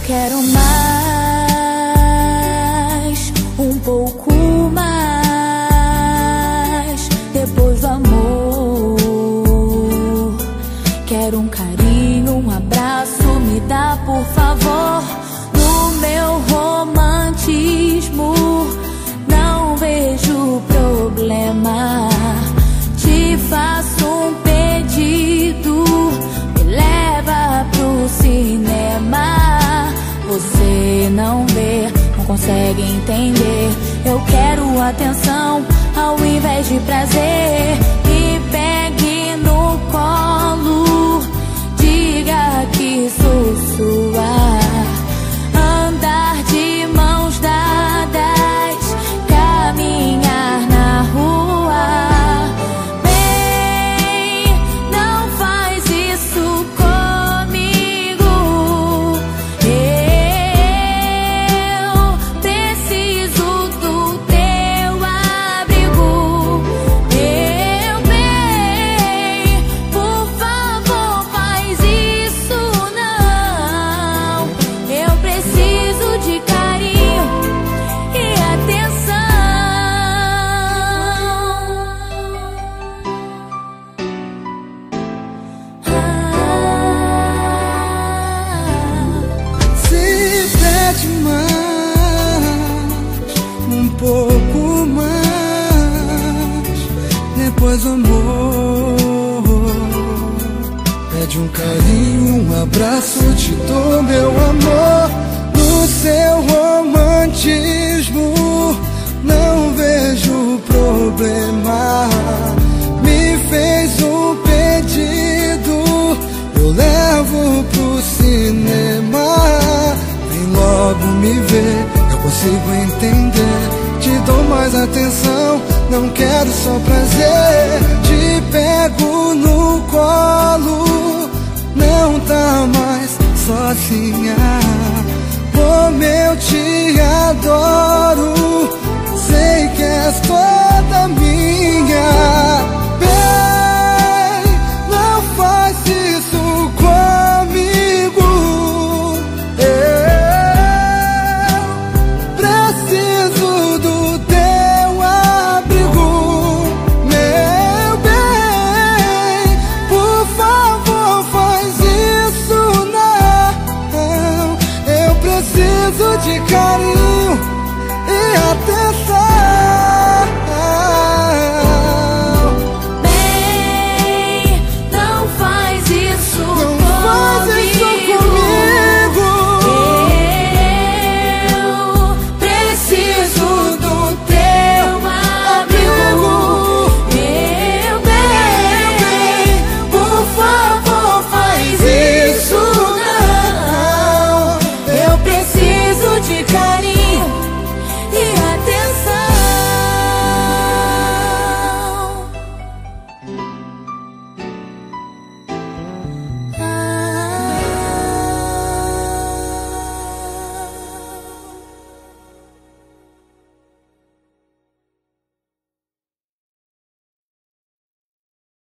quero mais, um pouco mais, depois do amor. Quero um carinho, um abraço, me dá por favor. No meu romantismo não vejo problema. Te faço um pedido, me leva pro cinema. Você não vê, não consegue entender. Eu quero atenção ao invés de prazer. Me pegue no colo, diga que sou sua. Andar de mãos dadas, caminhar na rua. Bem, não faz isso comigo. Eu preciso do teu abrigo. Meu bem, por favor, faz isso não. Eu preciso de carinho e atenção. Se pede mais, um pouco mais, depois do amor. Pede um carinho, um abraço, te dou meu amor. No seu romantismo não vejo problema. Me fez um pedido, eu levo pro cinema. Vem logo me ver, eu consigo entender. Te dou mais atenção, não quero só prazer. Te pego no colo, não tá mais sozinha. Como eu te adoro, sei que és tua.